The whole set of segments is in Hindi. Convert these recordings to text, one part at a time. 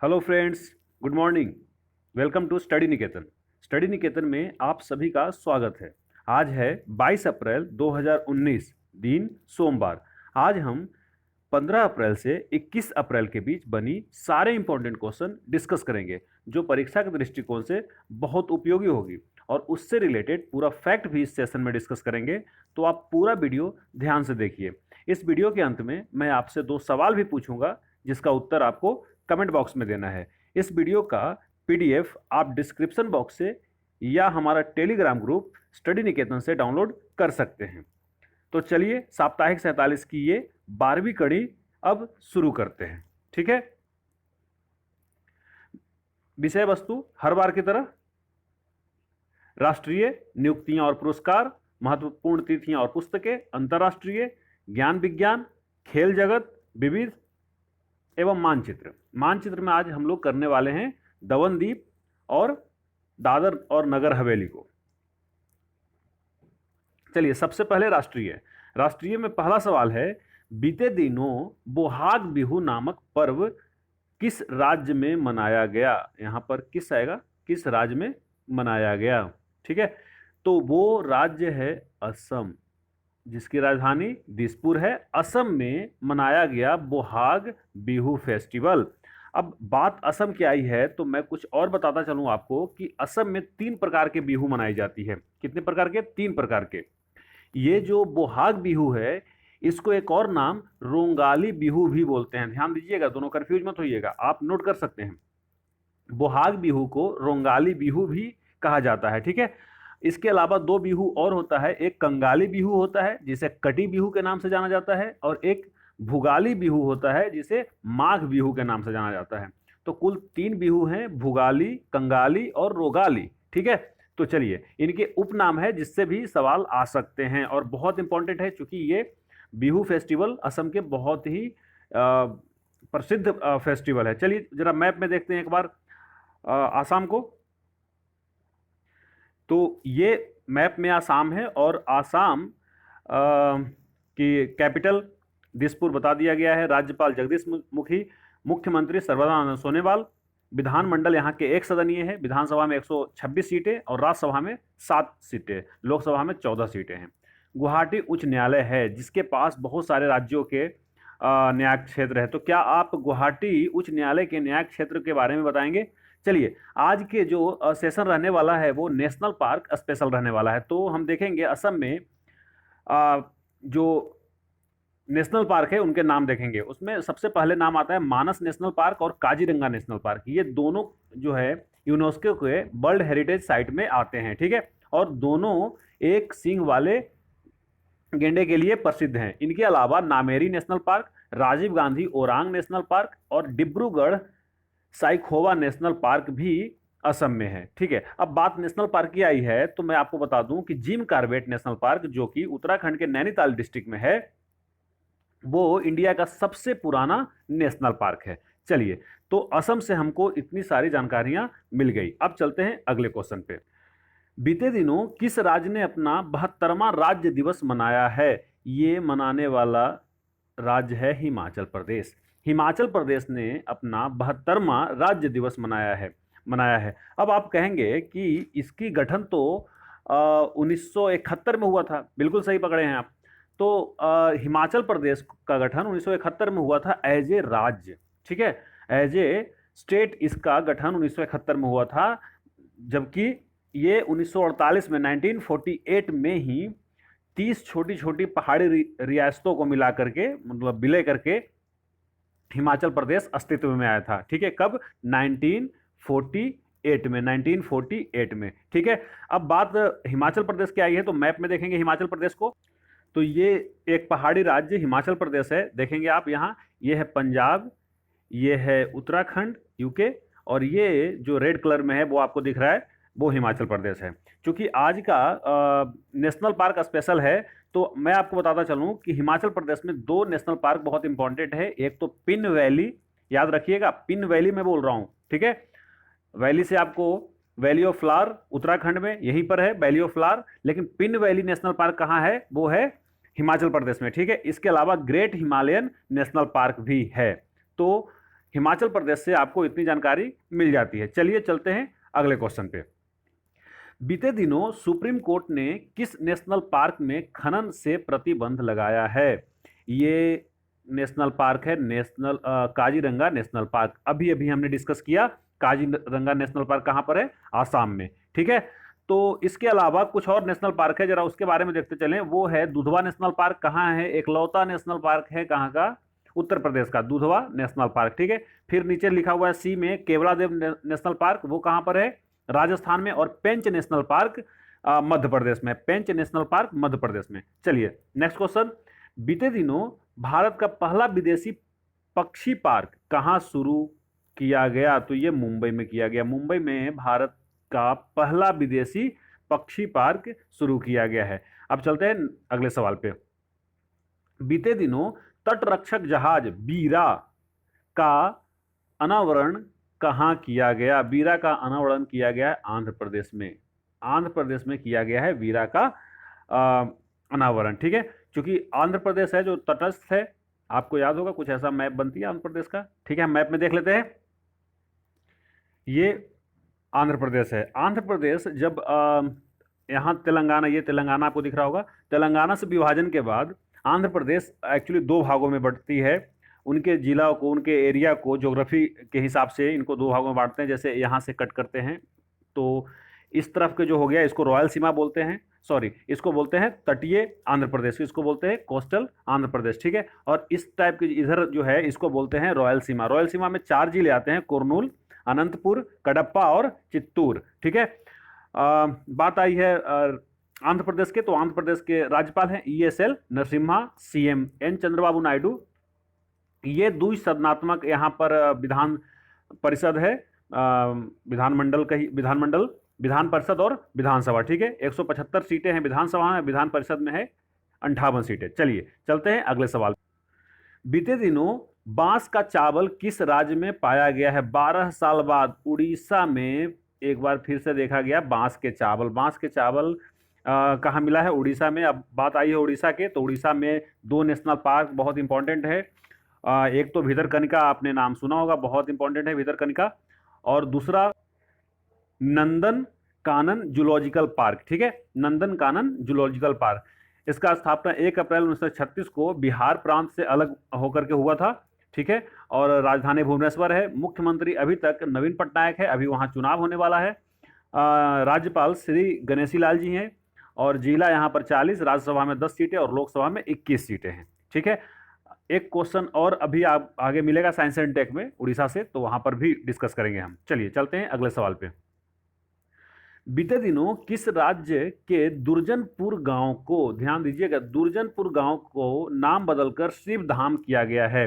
Hello friends, good morning. Welcome to study Niketan. Study Niketan में आप सभी का स्वागत है। आज है 22 अप्रैल 2019, दिन सोमवार। आज हम 15 अप्रैल से 21 अप्रैल के बीच बनी सारे इंपॉर्टेंट क्वेश्चन डिस्कस करेंगे, जो परीक्षा के दृष्टिकोण से बहुत उपयोगी होगी, और उससे रिलेटेड पूरा फैक्ट भी इस सेशन में डिस्कस करेंगे। तो आप पूरा वीडियो ध्यान से देखिए। इस वीडियो के अंत में मैं आपसे 2 सवाल भी पूछूंगा, जिसका उत्तर आपको कमेंट बॉक्स में देना है। इस वीडियो का पीडीएफ आप डिस्क्रिप्शन बॉक्स से या हमारा टेलीग्राम ग्रुप स्टडी निकेतन से डाउनलोड कर सकते हैं। तो चलिए, साप्ताहिक 47 की ये 12वीं कड़ी अब शुरू करते हैं। ठीक है। विषय वस्तु हर बार की तरह राष्ट्रीय नियुक्तियां और पुरस्कार, महत्वपूर्ण तिथियां और पुस्तकें, अंतर्राष्ट्रीय, ज्ञान विज्ञान, खेल जगत, विविध एवं मानचित्र। मानचित्र में आज हम लोग करने वाले हैं दमनदीप और दादर और नगर हवेली को। चलिए, सबसे पहले राष्ट्रीय में पहला सवाल है, बीते दिनों बोहाग बिहू नामक पर्व किस राज्य में मनाया गया। यहां पर किस आएगा, किस राज्य में मनाया गया। ठीक है, तो वो राज्य है असम, जिसकी राजधानी दिसपुर है। असम में मनाया गया बोहाग बिहू फेस्टिवल। अब बात असम की आई है तो मैं कुछ और बताता चलूं आपको कि असम में 3 प्रकार के बिहू मनाई जाती है। कितने प्रकार के? 3 प्रकार के। ये जो बोहाग बिहू है, इसको एक और नाम रोंगाली बिहू भी बोलते हैं। ध्यान दीजिएगा, दोनों कंफ्यूज मत होइएगा, आप नोट कर सकते हैं। बोहाग बिहू को रोंगाली बिहू भी कहा जाता है। ठीक है। इसके अलावा 2 बिहू और होता है। एक कंगाली बिहू होता है, जिसे कटी बिहू के नाम से जाना जाता है, और एक भुगाली बिहू होता है, जिसे माघ बिहू के नाम से जाना जाता है। तो कुल 3 बिहू हैं, भुगाली, कंगाली और रोगाली। ठीक है। तो चलिए, इनके उपनाम है जिससे भी सवाल आ सकते हैं, और बहुत इंपॉर्टेंट है क्योंकि ये बिहू फेस्टिवल असम के बहुत ही प्रसिद्ध फेस्टिवल है। चलिए जरा मैप में देखते हैं एक बार आसाम को। तो ये मैप में आसाम है, और आसाम की कैपिटल दिसपुर बता दिया गया है। राज्यपाल जगदीश मुखी, मुख्यमंत्री सर्बानंद सोनोवाल, विधानमंडल यहाँ के 1 सदनीय है। विधानसभा में 126 सीटें और राज्यसभा में 7 सीटें, लोकसभा में 14 सीटें हैं। गुवाहाटी उच्च न्यायालय है, जिसके पास बहुत सारे राज्यों के न्यायिक क्षेत्र है। तो क्या आप गुवाहाटी उच्च न्यायालय के न्यायिक क्षेत्र के बारे में बताएंगे? चलिए, आज के जो सेशन रहने वाला है वो नेशनल पार्क स्पेशल रहने वाला है। तो हम देखेंगे असम में जो नेशनल पार्क है उनके नाम देखेंगे। उसमें सबसे पहले नाम आता है मानस नेशनल पार्क और काजीरंगा नेशनल पार्क। ये दोनों जो है यूनेस्को के वर्ल्ड हेरिटेज साइट में आते हैं। ठीक है। और दोनों एक सींग वाले गेंडे के लिए प्रसिद्ध हैं। इनके अलावा Nameri national park, Rajiv Gandhi Orang national park और डिब्रूगढ़ साइखोवा नेशनल पार्क भी असम में है। ठीक है। अब बात नेशनल पार्क की आई है तो मैं आपको बता दूं कि जिम कार्बेट नेशनल पार्क, जो कि उत्तराखंड के नैनीताल डिस्ट्रिक्ट में है, वो इंडिया का सबसे पुराना नेशनल पार्क है। चलिए, तो असम से हमको इतनी सारी जानकारियां मिल गई। अब चलते हैं अगले क्वेश्चन पे। बीते दिनों किस राज्य ने अपना 72वां राज्य दिवस मनाया है? ये मनाने वाला राज्य है हिमाचल प्रदेश। हिमाचल प्रदेश ने अपना 72वां राज्य दिवस मनाया है। अब आप कहेंगे कि इसकी गठन तो 1971 में हुआ था। बिल्कुल सही पकड़े हैं आप। तो हिमाचल प्रदेश का गठन 1971 में हुआ था एज ए राज्य। ठीक है, एज ए स्टेट इसका गठन 1971 में हुआ था, जबकि ये 1948 में 1948 में ही 30 छोटी छोटी पहाड़ी रियासतों को मिला करके, मतलब विलय करके हिमाचल प्रदेश अस्तित्व में आया था। ठीक है, कब? 1948 में। ठीक है। अब बात हिमाचल प्रदेश की आई है तो मैप में देखेंगे हिमाचल प्रदेश को। तो ये एक पहाड़ी राज्य हिमाचल प्रदेश है। देखेंगे आप यहाँ, ये है पंजाब, ये है उत्तराखंड यूके, और ये जो रेड कलर में है वो आपको दिख रहा है, वो हिमाचल प्रदेश है। क्योंकि आज का नेशनल पार्क स्पेशल है, तो मैं आपको बताता चलूं कि हिमाचल प्रदेश में 2 नेशनल पार्क बहुत इंपॉर्टेंट है। एक तो पिन वैली, याद रखिएगा, पिन वैली में बोल रहा हूं। ठीक है, वैली से आपको वैली ऑफ फ्लावर उत्तराखंड में यहीं पर है, वैली ऑफ फ्लावर। लेकिन पिन वैली नेशनल पार्क कहाँ है? वो है हिमाचल प्रदेश में। ठीक है। इसके अलावा ग्रेट हिमालयन नेशनल पार्क भी है। तो हिमाचल प्रदेश से आपको इतनी जानकारी मिल जाती है। चलिए चलते हैं अगले क्वेश्चन पे। बीते दिनों सुप्रीम कोर्ट ने किस नेशनल पार्क में खनन से प्रतिबंध लगाया है? ये नेशनल पार्क है काजीरंगा नेशनल पार्क। अभी अभी हमने डिस्कस किया, काजीरंगा नेशनल पार्क कहाँ पर है? आसाम में। ठीक है, तो इसके अलावा कुछ और नेशनल पार्क है, जरा उसके बारे में देखते चलें। वो है दुधवा नेशनल पार्क। कहाँ है? एकलौता नेशनल पार्क है कहाँ का? उत्तर प्रदेश का, दुधवा नेशनल पार्क। ठीक है, फिर नीचे लिखा हुआ है सी में केवलादेव नेशनल पार्क, वो कहाँ पर है? राजस्थान में। और पेंच नेशनल पार्क मध्य प्रदेश में। पेंच नेशनल पार्क मध्य प्रदेश में। चलिए नेक्स्ट क्वेश्चन। बीते दिनों भारत का पहला विदेशी पक्षी पार्क कहाँ शुरू किया गया? तो ये मुंबई में किया गया। मुंबई में भारत का पहला विदेशी पक्षी पार्क शुरू किया गया है। अब चलते हैं अगले सवाल पे। बीते दिनों तटरक्षक जहाज बीरा का अनावरण कहाँ किया गया? बीरा का अनावरण किया गया है आंध्र प्रदेश में। आंध्र प्रदेश में किया गया है बीरा का अनावरण। ठीक है, क्योंकि आंध्र प्रदेश है जो तटस्थ है, आपको याद होगा कुछ ऐसा मैप बनती है आंध्र प्रदेश का। ठीक है, मैप में देख लेते हैं। ये आंध्र प्रदेश है। आंध्र प्रदेश जब यहाँ तेलंगाना, ये तेलंगाना आपको दिख रहा होगा। तेलंगाना से विभाजन के बाद आंध्र प्रदेश एक्चुअली दो भागों में बढ़ती है। उनके जिला को, उनके एरिया को ज्योग्राफी के हिसाब से इनको दो भागों में बांटते हैं। जैसे यहाँ से कट करते हैं तो इस तरफ के जो हो गया इसको रॉयल सीमा बोलते हैं, सॉरी इसको बोलते हैं तटीय आंध्र प्रदेश, इसको बोलते हैं कोस्टल आंध्र प्रदेश। ठीक है, और इस टाइप के इधर जो है इसको बोलते हैं रॉयल सीमा। रॉयल सीमा में 4 जिले आते हैं, कुर्नूल, अनंतपुर, कडप्पा और चित्तूर। ठीक है, बात आई है आंध्र प्रदेश के, तो आंध्र प्रदेश के राज्यपाल हैं ESL Narasimha, CM N Chandrababu Naidu. ये द्विसदनात्मक यहाँ पर विधान परिषद है, विधानमंडल का ही, विधानमंडल, विधान परिषद और विधानसभा। ठीक है, 175 सीटें हैं विधानसभा में, विधान परिषद में है 58 सीटें। चलिए चलते हैं अगले सवाल। बीते दिनों बांस का चावल किस राज्य में पाया गया है? 12 साल बाद उड़ीसा में एक बार फिर से देखा गया बांस के चावल। बांस के चावल कहाँ मिला है? उड़ीसा में। अब बात आई है उड़ीसा के, तो उड़ीसा में 2 नेशनल पार्क बहुत इंपॉर्टेंट है। एक तो भितरकनिका, आपने नाम सुना होगा, बहुत इंपॉर्टेंट है भितरकनिका। और दूसरा नंदन कानन जूलॉजिकल पार्क। ठीक है, नंदन कानन जूलॉजिकल पार्क। इसका स्थापना 1 अप्रैल 1936 को बिहार प्रांत से अलग होकर के हुआ था। ठीक है, और राजधानी भुवनेश्वर है। मुख्यमंत्री अभी तक नवीन पटनायक है, अभी वहाँ चुनाव होने वाला है। राज्यपाल श्री गणेशी लाल जी हैं। और जिला यहाँ पर 40, राज्यसभा में 10 सीटें और लोकसभा में 21 सीटें हैं। ठीक है, एक क्वेश्चन और अभी आप आगे मिलेगा साइंस एंड टेक में उड़ीसा से, तो वहाँ पर भी डिस्कस करेंगे हम। चलिए चलते हैं अगले सवाल पे। बीते दिनों किस राज्य के दुर्जनपुर गांव को, ध्यान दीजिएगा, दुर्जनपुर गांव को नाम बदलकर शिवधाम किया गया है?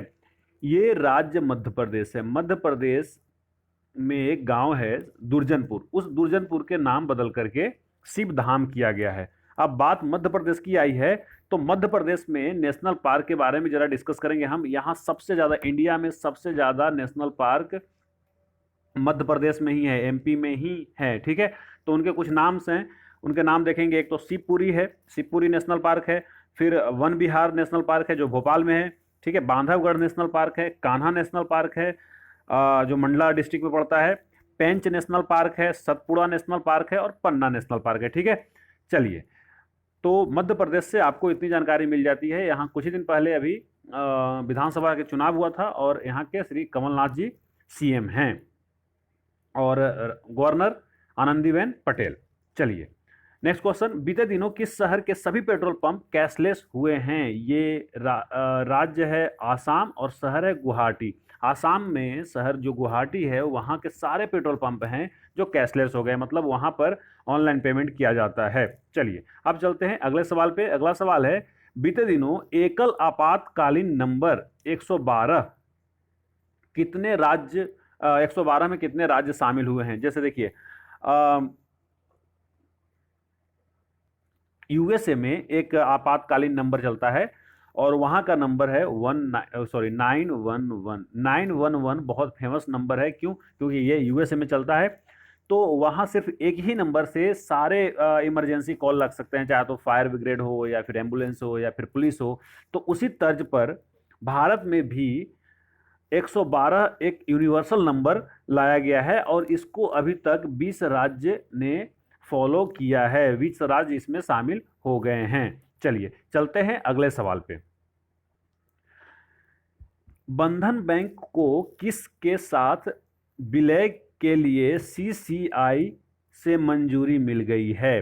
ये राज्य मध्य प्रदेश है। मध्य प्रदेश में एक गांव है दुर्जनपुर, उस दुर्जनपुर के नाम बदल करके शिवधाम किया गया है। अब बात मध्य प्रदेश की आई है, तो मध्य प्रदेश में नेशनल पार्क के बारे में जरा डिस्कस करेंगे हम। यहाँ सबसे ज़्यादा, इंडिया में सबसे ज़्यादा नेशनल पार्क मध्य प्रदेश में ही है, MP में ही है। ठीक है, तो उनके कुछ नाम्स हैं, उनके नाम देखेंगे। एक तो शिवपुरी है, शिवपुरी नेशनल पार्क है। फिर वन विहार नेशनल पार्क है जो भोपाल में है। ठीक है, बांधवगढ़ नेशनल पार्क है। कान्हा नेशनल पार्क है जो मंडला डिस्ट्रिक्ट में पड़ता है। पेंच नेशनल पार्क है, सतपुड़ा नेशनल पार्क है और पन्ना नेशनल पार्क है। ठीक है, चलिए, तो मध्य प्रदेश से आपको इतनी जानकारी मिल जाती है। यहाँ कुछ ही दिन पहले अभी विधानसभा के चुनाव हुआ था और यहाँ के श्री कमलनाथ जी CM हैं और गवर्नर आनंदीबेन पटेल। चलिए नेक्स्ट क्वेश्चन। बीते दिनों किस शहर के सभी पेट्रोल पंप कैशलेस हुए हैं? ये राज्य है आसाम और शहर है गुवाहाटी। आसाम में शहर जो गुवाहाटी है, वहाँ के सारे पेट्रोल पंप हैं जो कैशलेस हो गए, मतलब वहाँ पर ऑनलाइन पेमेंट किया जाता है। चलिए अब चलते हैं अगले सवाल पे। अगला सवाल है, बीते दिनों एकल आपातकालीन नंबर 112 कितने राज्य 112 में कितने राज्य शामिल हुए हैं? जैसे देखिए USA में एक आपातकालीन नंबर चलता है और वहाँ का नंबर है 911। 911 बहुत फेमस नंबर है। क्यों? क्योंकि ये USA में चलता है। तो वहाँ सिर्फ एक ही नंबर से सारे इमरजेंसी कॉल लग सकते हैं, चाहे तो फायर ब्रिगेड हो या फिर एम्बुलेंस हो या फिर पुलिस हो। तो उसी तर्ज पर भारत में भी 112 एक यूनिवर्सल नंबर लाया गया है और इसको अभी तक 20 राज्य ने फॉलो किया है, 20 राज्य इसमें शामिल हो गए हैं। चलिए चलते हैं अगले सवाल पे। बंधन बैंक को किसके साथ विलय के लिए सीसीआई से मंजूरी मिल गई है?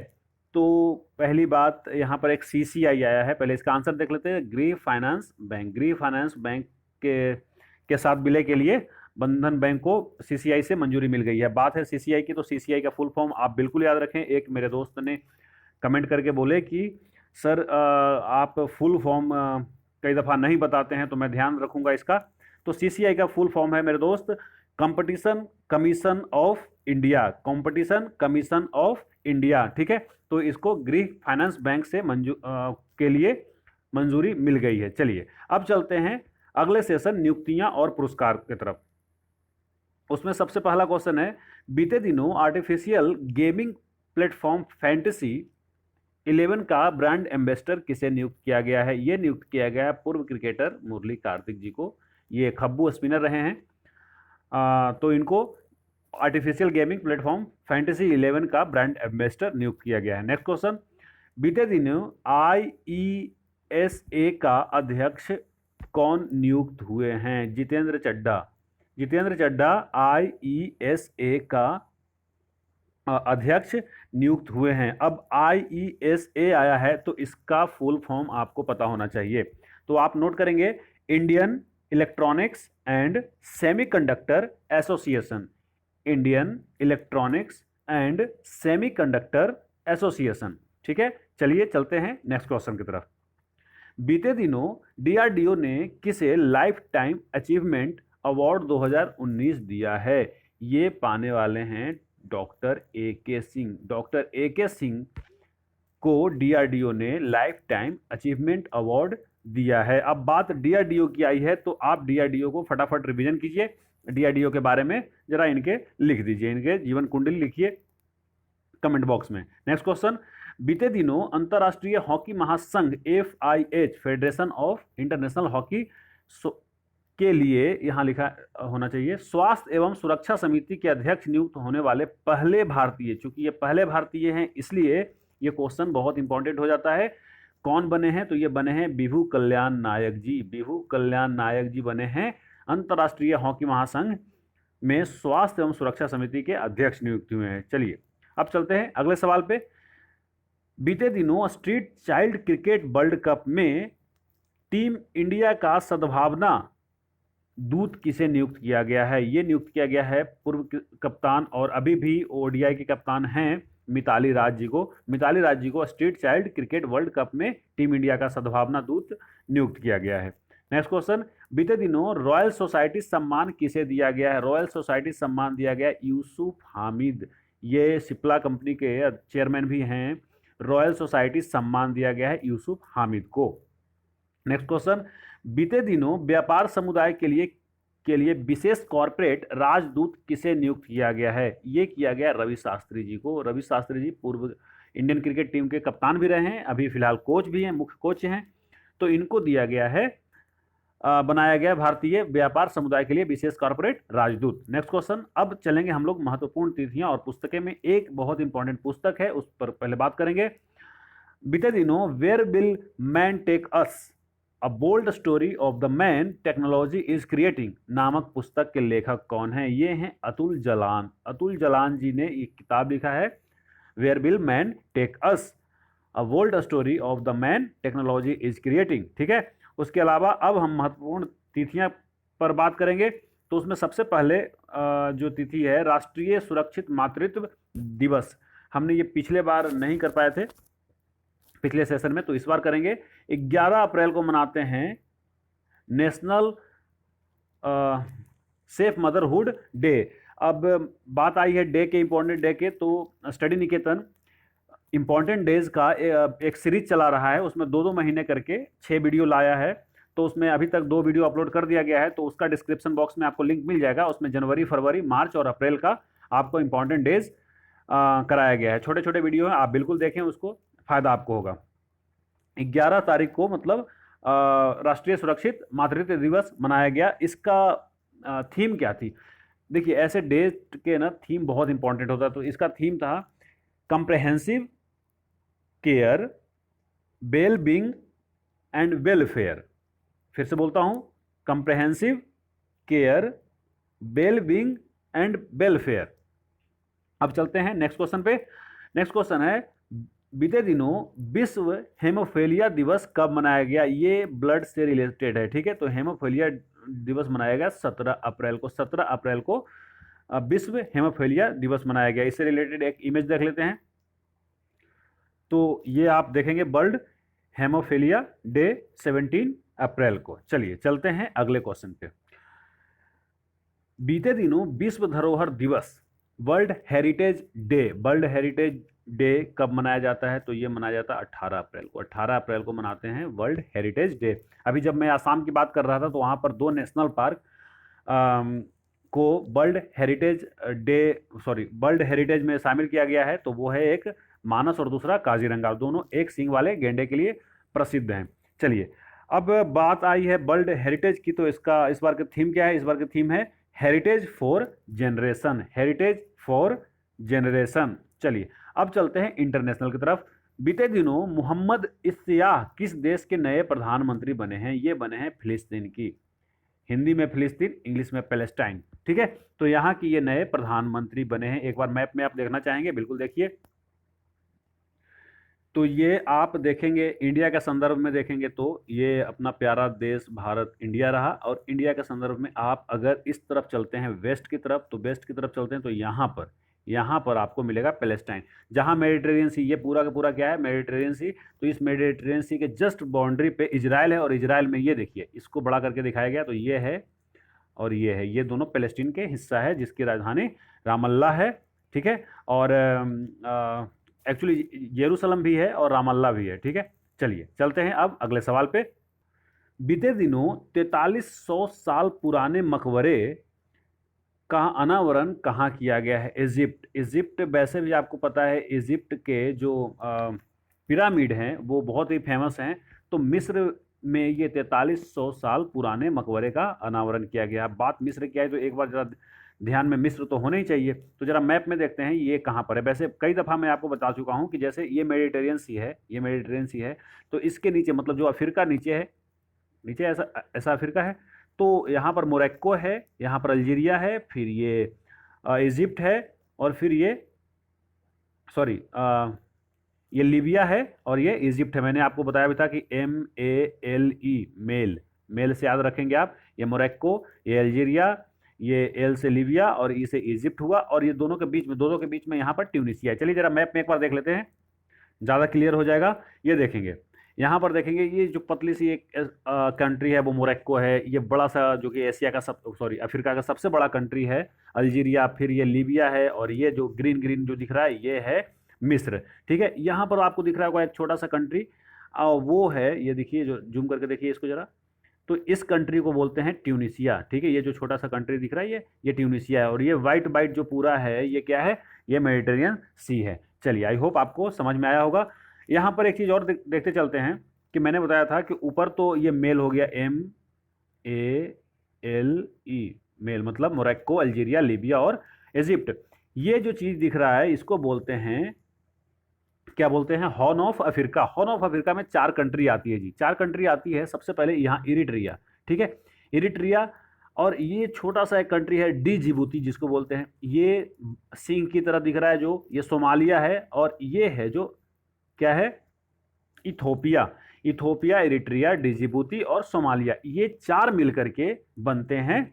तो पहली बात यहाँ पर एक सीसीआई आया है, पहले इसका आंसर देख लेते हैं। गृह फाइनेंस बैंक, गृह फाइनेंस बैंक के साथ विलय के लिए बंधन बैंक को सीसीआई से मंजूरी मिल गई है। बात है सीसीआई की, तो सीसीआई का फुल फॉर्म आप बिल्कुल याद रखें। एक मेरे दोस्त ने कमेंट करके बोले कि सर आप फुल फॉर्म कई दफ़ा नहीं बताते हैं, तो मैं ध्यान रखूंगा इसका। तो सीसीआई का फुल फॉर्म है मेरे दोस्त competition commission of India, competition commission of India, ठीक है। तो इसको गृह फाइनेंस बैंक से के लिए मंजूरी मिल गई है। चलिए अब चलते हैं अगले सेशन नियुक्तियां और पुरस्कार की तरफ। उसमें सबसे पहला क्वेश्चन है, बीते दिनों आर्टिफिशियल गेमिंग प्लेटफॉर्म फैंटेसी 11 का ब्रांड एम्बेसडर किसे नियुक्त किया गया है? ये नियुक्त किया गया है पूर्व क्रिकेटर मुरली कार्तिक जी को। ये खब्बू स्पिनर रहे हैं, तो इनको आर्टिफिशियल गेमिंग प्लेटफॉर्म फैंटेसी 11 का ब्रांड एम्बेसडर नियुक्त किया गया है। नेक्स्ट क्वेश्चन, बीते दिनों IESA का अध्यक्ष कौन नियुक्त हुए हैं? जितेंद्र चड्डा। जितेंद्र चड्डा IESA का अध्यक्ष नियुक्त हुए हैं। अब IESA आया है तो इसका फुल फॉर्म आपको पता होना चाहिए, तो आप नोट करेंगे, Indian electronics and semiconductor association, Indian electronics and semiconductor association, ठीक है। चलिए चलते हैं नेक्स्ट क्वेश्चन की तरफ। बीते दिनों DRDO ने किसे लाइफ टाइम अचीवमेंट अवार्ड 2019 दिया है? ये पाने वाले हैं doctor AK Singh. Doctor AK Singh को DRDO ने लाइफ टाइम अचीवमेंट अवार्ड दिया है। अब बात DRDO की आई है तो आप DRDO को फटाफट रिवीजन कीजिए, DRDO के बारे में जरा इनके लिख दीजिए, इनके जीवन कुंडली लिखिए कमेंट बॉक्स में। नेक्स्ट क्वेश्चन, बीते दिनों अंतर्राष्ट्रीय हॉकी महासंघ FIH federation of international hockey के लिए, यहां लिखा होना चाहिए, स्वास्थ्य एवं सुरक्षा समिति के अध्यक्ष नियुक्त होने वाले पहले भारतीय, चूंकि ये पहले भारतीय हैं इसलिए ये क्वेश्चन बहुत इंपॉर्टेंट हो जाता है। कौन बने हैं? तो ये बने हैं विभू कल्याण नायक जी। विभू कल्याण नायक जी बने हैं अंतर्राष्ट्रीय हॉकी महासंघ में स्वास्थ्य एवं सुरक्षा समिति के अध्यक्ष नियुक्त हुए हैं। चलिए अब चलते हैं अगले सवाल पे। बीते दिनों street child cricket world cup में टीम इंडिया का सद्भावना दूत किसे नियुक्त किया गया है? ये नियुक्त किया गया है पूर्व कप्तान और अभी भी ODI के कप्तान हैं मिताली राज जी को। मिताली राज जी को street child cricket world cup में टीम इंडिया का सद्भावना दूत नियुक्त किया गया है। नेक्स्ट क्वेश्चन, बीते दिनों रॉयल सोसाइटी सम्मान किसे दिया गया है? रॉयल सोसाइटी सम्मान दिया गया यूसुफ हामिद, ये सिप्ला कंपनी के चेयरमैन भी हैं। रॉयल सोसाइटी सम्मान दिया गया है यूसुफ हामिद को। नेक्स्ट क्वेश्चन, बीते दिनों व्यापार समुदाय के लिए विशेष कॉर्पोरेट राजदूत किसे नियुक्त किया गया है? ये किया गया रवि शास्त्री जी को। रवि शास्त्री जी पूर्व इंडियन क्रिकेट टीम के कप्तान भी रहे हैं, अभी फिलहाल कोच भी हैं, मुख्य कोच हैं, तो इनको दिया गया है, बनाया गया भारतीय व्यापार समुदाय के लिए विशेष कॉर्पोरेट राजदूत। नेक्स्ट क्वेश्चन, अब चलेंगे हम लोग महत्वपूर्ण तिथियां और पुस्तकें में। एक बहुत इंपॉर्टेंट पुस्तक है, उस पर पहले बात करेंगे। बीते दिनों where will man take us, a bold story of the man technology is creating नामक पुस्तक के लेखक कौन हैं? ये हैं अतुल जलान। अतुल जलान जी ने एक किताब लिखा है where will man take us, a bold story of the man technology is creating, ठीक है। उसके अलावा अब हम महत्वपूर्ण तिथियां पर बात करेंगे, तो उसमें सबसे पहले जो तिथि है राष्ट्रीय सुरक्षित मातृत्व दिवस। हमने ये पिछले बार नहीं कर पाए थे पिछले सेशन में, तो इस बार करेंगे। 11 अप्रैल को मनाते हैं नेशनल सेफ मदरहुड डे। अब बात आई है डे के, इंपॉर्टेंट डे के, तो स्टडी निकेतन इंपॉर्टेंट डेज का एक सीरीज चला रहा है, उसमें 2-2 महीने करके 6 वीडियो लाया है। तो उसमें अभी तक 2 वीडियो अपलोड कर दिया गया है, तो उसका डिस्क्रिप्शन बॉक्स में आपको लिंक मिल जाएगा। उसमें जनवरी, फरवरी, मार्च और अप्रैल का आपको इंपॉर्टेंट डेज कराया गया है। छोटे छोटे वीडियो हैं, आप बिल्कुल देखें, उसको फायदा आपको होगा। 11 तारीख को मतलब राष्ट्रीय सुरक्षित मातृत्व दिवस मनाया गया। इसका थीम क्या थी? देखिए ऐसे डे के ना थीम बहुत इंपॉर्टेंट होता है, तो इसका थीम था comprehensive care, well being and welfare. फिर से बोलता हूं, comprehensive care, well being and welfare. अब चलते हैं नेक्स्ट क्वेश्चन पे। नेक्स्ट क्वेश्चन है, बीते दिनों विश्व हेमोफेलिया दिवस कब मनाया गया? ये ब्लड से रिलेटेड है, ठीक है। तो हेमोफेलिया दिवस मनाया गया 17 अप्रैल को। 17 अप्रैल को विश्व हेमोफेलिया दिवस मनाया गया। इससे रिलेटेड एक इमेज देख लेते हैं। तो ये आप देखेंगे वर्ल्ड हेमोफेलिया डे 17 अप्रैल को। चलिए चलते हैं अगले क्वेश्चन पे। बीते दिनों विश्व धरोहर दिवस, world heritage day, world heritage day कब मनाया जाता है? तो ये मनाया जाता है 18 अप्रैल को। 18 अप्रैल को मनाते हैं वर्ल्ड हेरिटेज डे। अभी जब मैं आसाम की बात कर रहा था तो वहाँ पर 2 नेशनल पार्क को world heritage day, sorry, world heritage में शामिल किया गया है। तो वो है एक मानस और दूसरा काजीरंगा। दोनों एक सींग वाले गेंडे के लिए प्रसिद्ध हैं। चलिए अब बात आई है वर्ल्ड हेरिटेज की, तो इसका इस बार का थीम क्या है? इस बार की थीम है heritage for generation, heritage for generation. चलिए अब चलते हैं इंटरनेशनल की तरफ। बीते दिनों मोहम्मद इस्याह किस देश के नए प्रधानमंत्री बने हैं? ये बने हैं फिलिस्तीन की। हिंदी में फिलिस्तीन, इंग्लिश में पैलेस्टाइन, ठीक है। तो यहाँ की ये नए प्रधानमंत्री बने हैं। एक बार मैप में आप देखना चाहेंगे, बिल्कुल देखिए। तो ये आप देखेंगे इंडिया के संदर्भ में देखेंगे तो ये अपना प्यारा देश भारत इंडिया रहा। और इंडिया के संदर्भ में आप अगर इस तरफ चलते हैं वेस्ट की तरफ, तो वेस्ट की तरफ चलते हैं तो यहाँ पर आपको मिलेगा पैलेस्टाइन, जहाँ मेडिटेरियन सी, ये पूरा का पूरा क्या है? मेडिटेरियन सी। तो इस मेडिटेरियन सी के जस्ट बाउंड्री पे इजराइल है, और इजराइल में ये देखिए इसको बड़ा करके दिखाया गया, तो ये है और ये है, ये दोनों पैलेस्टीन के हिस्सा है जिसकी राजधानी रामल्ला है, ठीक है। और एक्चुअली यरूशलेम भी है और रामल्ला भी है, ठीक है। चलिए चलते हैं अब अगले सवाल पे। बीते दिनों 4300 साल पुराने मकबरे का अनावरण कहाँ किया गया है? इजिप्ट। इजिप्ट वैसे भी आपको पता है, इजिप्ट के जो पिरामिड हैं वो बहुत ही फेमस हैं। तो मिस्र में ये 4300 साल पुराने मकबरे का अनावरण किया गया। बात मिस्र की है तो एक बार जरा ध्यान में मिस्र तो होना ही चाहिए। तो जरा मैप में देखते हैं ये कहाँ पर है। वैसे कई दफ़ा मैं आपको बता चुका हूँ कि जैसे ये मेडिटेरियन सी है, ये मेडिटेरियन सी है, तो इसके नीचे मतलब जो अफ्रीका नीचे है, नीचे ऐसा ऐसा अफ्रीका है, तो यहाँ पर मोरक्को है, यहाँ पर अल्जीरिया है, फिर ये इजिप्ट है, और फिर ये सॉरी ये लीबिया है, और ये इजिप्ट है। मैंने आपको बताया भी था कि MELE, मेल, मेल से याद रखेंगे आप। ये मोरक्को, ये अल्जीरिया, ये एल से लीबिया, और ई से इजिप्ट हुआ, और ये दोनों के बीच में यहाँ पर ट्यूनिसिया है। चलिए जरा मैप में एक बार देख लेते हैं, ज़्यादा क्लियर हो जाएगा। ये देखेंगे, यहाँ पर देखेंगे ये जो पतली सी एक कंट्री है वो मोरक्को है। ये बड़ा सा जो कि एशिया का अफ्रीका का सबसे बड़ा कंट्री है अल्जीरिया, फिर ये लीबिया है, और ये जो ग्रीन ग्रीन जो दिख रहा है ये है मिस्र, ठीक है। यहाँ पर आपको दिख रहा होगा एक छोटा सा कंट्री, वो है, ये देखिए, जो जूम करके देखिए इसको जरा, तो इस कंट्री को बोलते हैं ट्यूनिसिया, ठीक है। ये जो छोटा सा कंट्री दिख रहा है ये ट्यूनिसिया है, और ये वाइट वाइट जो पूरा है ये क्या है? ये मेडिटेरियन सी है। चलिए आई होप आपको समझ में आया होगा। यहाँ पर एक चीज़ और देखते चलते हैं कि मैंने बताया था कि ऊपर तो ये मेल हो गया, MELE, मेल मतलब मोरक्को, अल्जीरिया, लीबिया और इजिप्ट। ये जो चीज़ दिख रहा है इसको बोलते हैं, क्या बोलते हैं? Horn of Africa. Horn of Africa में 4 कंट्री आती है जी, 4 कंट्री आती है। सबसे पहले यहाँ इरिट्रिया, ठीक है, इरिट्रिया। और ये छोटा सा एक कंट्री है डी जिबूती जिसको बोलते हैं, ये सिंह की तरह दिख रहा है जो, ये सोमालिया है, और ये है जो क्या है? इथोपिया। इथोपिया, इरिट्रिया, डिजिबूती और सोमालिया, ये 4 मिलकर के बनते हैं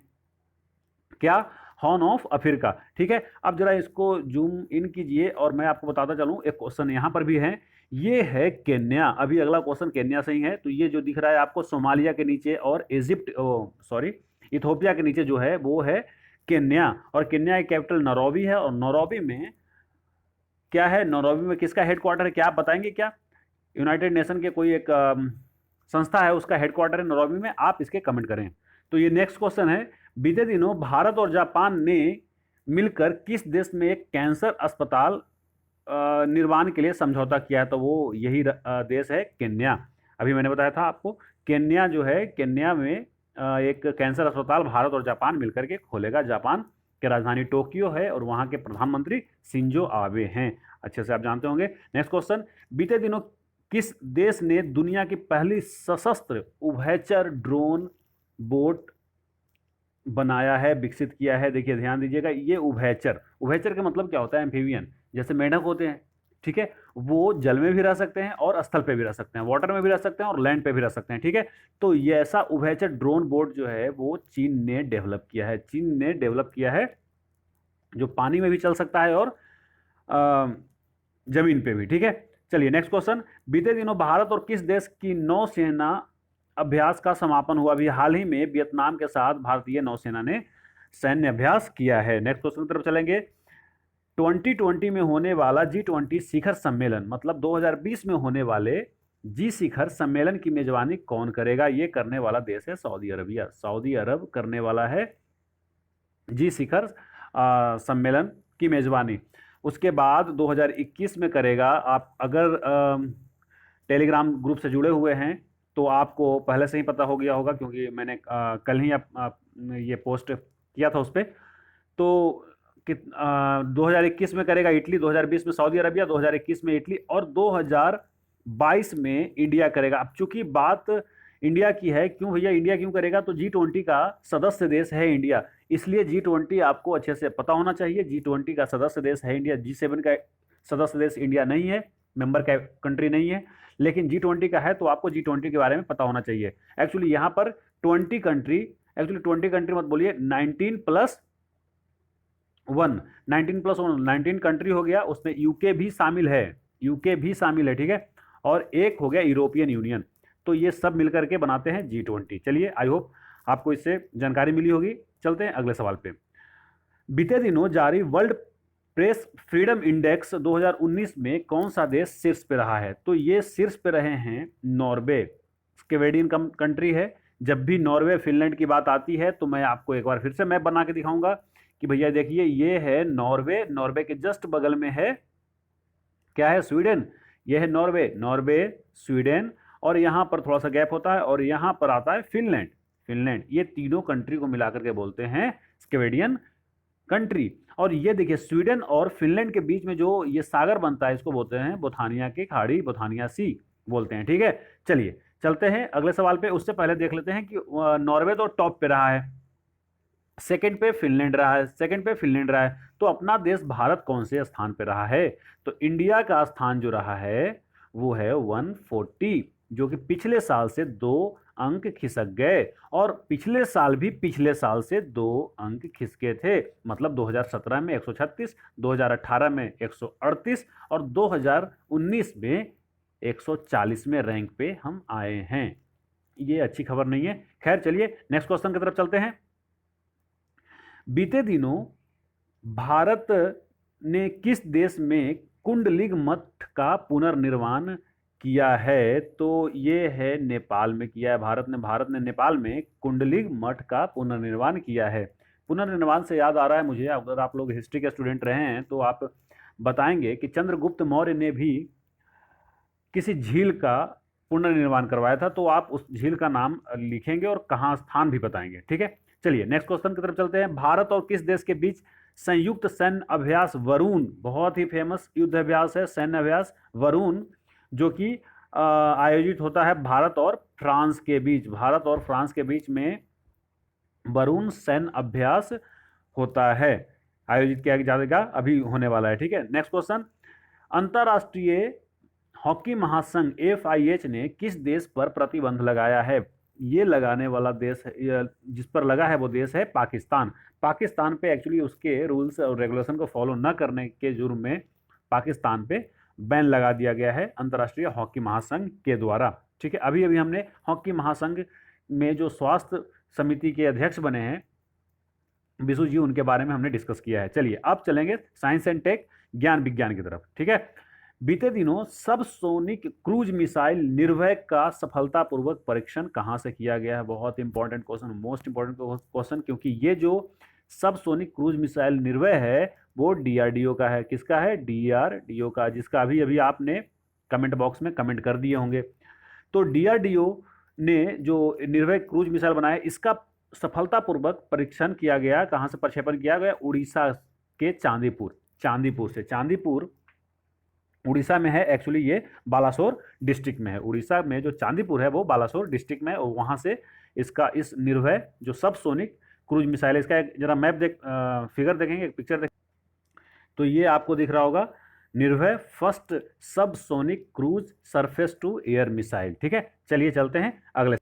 क्या? हॉर्न ऑफ अफ्रीका, ठीक है। अब जरा इसको जूम इन कीजिए और मैं आपको बताता चलूं, एक क्वेश्चन यहां पर भी है, ये है केन्या। अभी अगला क्वेश्चन केन्या से ही है। तो ये जो दिख रहा है आपको सोमालिया के नीचे और इथोपिया के नीचे जो है वो है केन्या, और केन्या की कैपिटल नैरोबी है। और नैरोबी में क्या है? नैरोबी में किसका हेडक्वार्टर है? क्या आप बताएंगे क्या? यूनाइटेड नेशन के कोई एक संस्था है, उसका हेडक्वार्टर है नैरोबी में। आप इसके कमेंट करें। तो ये नेक्स्ट क्वेश्चन है, बीते दिनों भारत और जापान ने मिलकर किस देश में एक कैंसर अस्पताल निर्माण के लिए समझौता किया है? तो वो यही देश है केन्या। अभी मैंने बताया था आपको, केन्या जो है, केन्या में एक कैंसर अस्पताल भारत और जापान मिलकर के खोलेगा। जापान की राजधानी टोक्यो है और वहाँ के प्रधानमंत्री शिंजो आबे हैं, अच्छे से आप जानते होंगे। नेक्स्ट क्वेश्चन, बीते दिनों किस देश ने दुनिया की पहली सशस्त्र उभयचर ड्रोन बोट बनाया है, विकसित किया है? देखिए ध्यान दीजिएगा, ये उभयचर, उभयचर का मतलब क्या होता है? एम्फीबियन, जैसे मेंढक होते हैं, ठीक है, वो जल में भी रह सकते हैं और स्थल पे भी रह सकते हैं, वाटर में भी रह सकते हैं और लैंड पे भी रह सकते हैं, ठीक है। तो ये ऐसा उभयचर ड्रोन बोट जो है वो चीन ने डेवलप किया है, चीन ने डेवलप किया है, जो पानी में भी चल सकता है और जमीन पे भी, ठीक है। चलिए नेक्स्ट क्वेश्चन, बीते दिनों भारत और किस देश की नौसेना अभ्यास का समापन हुआ? अभी हाल ही में वियतनाम के साथ भारतीय नौसेना ने सैन्य अभ्यास किया है। नेक्स्ट क्वेश्चन की तरफ चलेंगे, 2020 में होने वाला G20 शिखर सम्मेलन, मतलब 2020 में होने वाले जी शिखर सम्मेलन की मेजबानी कौन करेगा? ये करने वाला देश है सऊदी अरबिया, सऊदी अरब करने वाला है जी शिखर सम्मेलन की मेजबानी। उसके बाद 2021 में करेगा। आप अगर टेलीग्राम ग्रुप से जुड़े हुए हैं तो आपको पहले से ही पता हो गया होगा, क्योंकि मैंने कल ही ये पोस्ट किया था उस पर। तो 2021 में करेगा इटली, 2020 में सऊदी अरबिया, 2021 में इटली और 2022 में इंडिया करेगा। अब चूंकि बात इंडिया की है, क्यों भैया इंडिया क्यों करेगा? तो G20 का सदस्य देश है इंडिया, इसलिए G20 आपको अच्छे से पता होना चाहिए। G20 का सदस्य देश है इंडिया, G7 का सदस्य देश इंडिया नहीं है, मेंबर का कंट्री नहीं है, लेकिन G20 का है, तो आपको G20 के बारे में पता होना चाहिए। एक्चुअली यहाँ पर 20 कंट्री, एक्चुअली 20 कंट्री मत बोलिए, 19+1, 19+1 19 कंट्री हो गया, उसमें यूके भी शामिल है, यूके भी शामिल है, ठीक है, और एक हो गया यूरोपियन यूनियन। तो ये सब मिलकर के बनाते हैं G20। चलिए, आई होप आपको इससे जानकारी मिली होगी। चलते हैं अगले सवाल पे। बीते दिनों जारी वर्ल्ड प्रेस फ्रीडम इंडेक्स 2019 में कौन सा देश शीर्ष पे रहा है? तो ये शीर्ष पे रहे हैं नॉर्वे, स्वेडियन कंट्री है। जब भी नॉर्वे फिनलैंड की बात आती है तो मैं आपको एक बार फिर से मैप बना के दिखाऊंगा कि भैया देखिए ये है नॉर्वे, नॉर्वे के जस्ट बगल में है क्या है? स्वीडन। यह है नॉर्वे, नॉर्वे, स्वीडन, और यहाँ पर थोड़ा सा गैप होता है और यहाँ पर आता है फिनलैंड, फिनलैंड। ये तीनों कंट्री को मिलाकर के बोलते हैं स्वेडियन कंट्री। और ये देखिए स्वीडन और फिनलैंड के बीच में जो ये सागर बनता है इसको बोलते हैं बोथानिया की खाड़ी, बोथानिया सी बोलते हैं, ठीक है। चलिए चलते हैं अगले सवाल पे। उससे पहले देख लेते हैं कि नॉर्वे तो टॉप पे रहा है, सेकंड पे फिनलैंड रहा है, सेकंड पे फिनलैंड रहा है, तो अपना देश भारत कौन से स्थान पे रहा है? तो इंडिया का स्थान जो रहा है वो है 140, जो कि पिछले साल से 2 अंक खिसक गए, और पिछले साल भी पिछले साल से 2 अंक खिसके थे, मतलब 2017 में 136, 2018 में 138 और 2019 में 140 में रैंक पे हम आए हैं। ये अच्छी खबर नहीं है। खैर चलिए नेक्स्ट क्वेश्चन की तरफ चलते हैं। बीते दिनों भारत ने किस देश में कुंडलिक मठ का पुनर्निर्माण किया है? तो ये है नेपाल में किया है भारत ने नेपाल में कुंडलिक मठ का पुनर्निर्माण किया है। पुनर्निर्माण से याद आ रहा है मुझे, अगर आप लोग हिस्ट्री के स्टूडेंट रहे हैं तो आप बताएंगे कि चंद्रगुप्त मौर्य ने भी किसी झील का पुनर्निर्माण करवाया था, तो आप उस झील का नाम लिखेंगे और कहाँ स्थान भी बताएंगे, ठीक है। चलिए नेक्स्ट क्वेश्चन की तरफ चलते हैं। भारत और किस देश के बीच संयुक्त सैन्य अभ्यास वरुण, बहुत ही फेमस युद्ध अभ्यास है, सैन्य अभ्यास वरुण, जो कि आयोजित होता है भारत और फ्रांस के बीच, भारत और फ्रांस के बीच में वरुण सैन्य अभ्यास होता है, आयोजित किया जाएगा, अभी होने वाला है, ठीक है। नेक्स्ट क्वेश्चन, अंतर्राष्ट्रीय हॉकी महासंघ FIH ने किस देश पर प्रतिबंध लगाया है? ये लगाने वाला देश जिस पर लगा है वो देश है पाकिस्तान। पाकिस्तान पे एक्चुअली उसके रूल्स और रेगुलेशन को फॉलो न करने के जुर्म में पाकिस्तान पे बैन लगा दिया गया है अंतर्राष्ट्रीय हॉकी महासंघ के द्वारा, ठीक है। अभी अभी हमने हॉकी महासंघ में जो स्वास्थ्य समिति के अध्यक्ष बने हैं बिशु जी, उनके बारे में हमने डिस्कस किया है। चलिए अब चलेंगे साइंस एंड टेक, ज्ञान विज्ञान की तरफ, ठीक है। बीते दिनों सबसोनिक क्रूज मिसाइल निर्भय का सफलतापूर्वक परीक्षण कहां से किया गया है? बहुत important question, most important question, क्योंकि ये जो सबसोनिक क्रूज मिसाइल निर्भय है वो DRDO का है। किसका है? DRDO का, जिसका अभी अभी आपने कमेंट बॉक्स में कमेंट कर दिए होंगे। तो DRDO ने जो निर्भय क्रूज मिसाइल बनाया, इसका सफलतापूर्वक परीक्षण किया गया। कहाँ से प्रक्षेपण किया गया? उड़ीसा के चांदीपुर, चांदीपुर से। चांदीपुर उड़ीसा में है, एक्चुअली ये बालासोर डिस्ट्रिक्ट में है। उड़ीसा में जो चांदीपुर है वो बालासोर डिस्ट्रिक्ट में है, और वहाँ से इसका इस निर्भय जो सबसोनिक क्रूज मिसाइल है, इसका एक जरा मैप फिगर देखेंगे, पिक्चर देखेंगे तो ये आपको दिख रहा होगा, Nirbhay first subsonic cruise surface to air missile. ठीक है, चलिए चलते हैं अगले।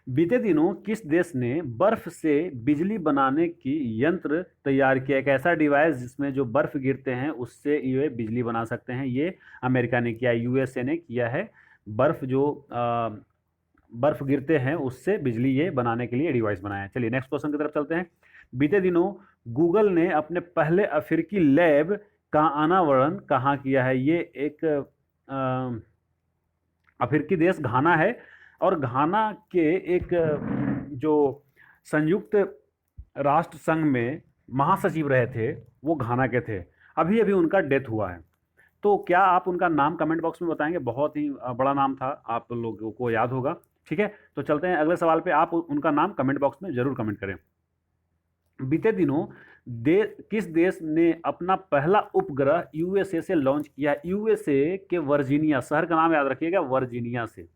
बीते दिनों किस देश ने बर्फ से बिजली बनाने की यंत्र तैयार किया? एक ऐसा डिवाइस जिसमें जो बर्फ गिरते हैं उससे ये बिजली बना सकते हैं। ये अमेरिका ने किया, यूएसए ने किया है। बर्फ जो बर्फ गिरते हैं उससे बिजली ये बनाने के लिए डिवाइस बनाया है। चलिए नेक्स्ट क्वेश्चन की तरफ चलते हैं। बीते दिनों गूगल ने अपने पहले अफ्रीकी लैब का अनावरण कहाँ किया है? ये एक अफ्रीकी देश घाना है, और घाना के एक जो संयुक्त राष्ट्र संघ में महासचिव रहे थे वो घाना के थे। अभी अभी उनका डेथ हुआ है, तो क्या आप उनका नाम कमेंट बॉक्स में बताएंगे? बहुत ही बड़ा नाम था, आप लोगों को याद होगा। ठीक है, तो चलते हैं अगले सवाल पे। आप उनका नाम कमेंट बॉक्स में जरूर कमेंट करें। बीते दिनों किस देश ने अपना पहला उपग्रह यूएसए से लॉन्च किया? यूएसए के वर्जीनिया, शहर का नाम याद रखिएगा, वर्जीनिया से,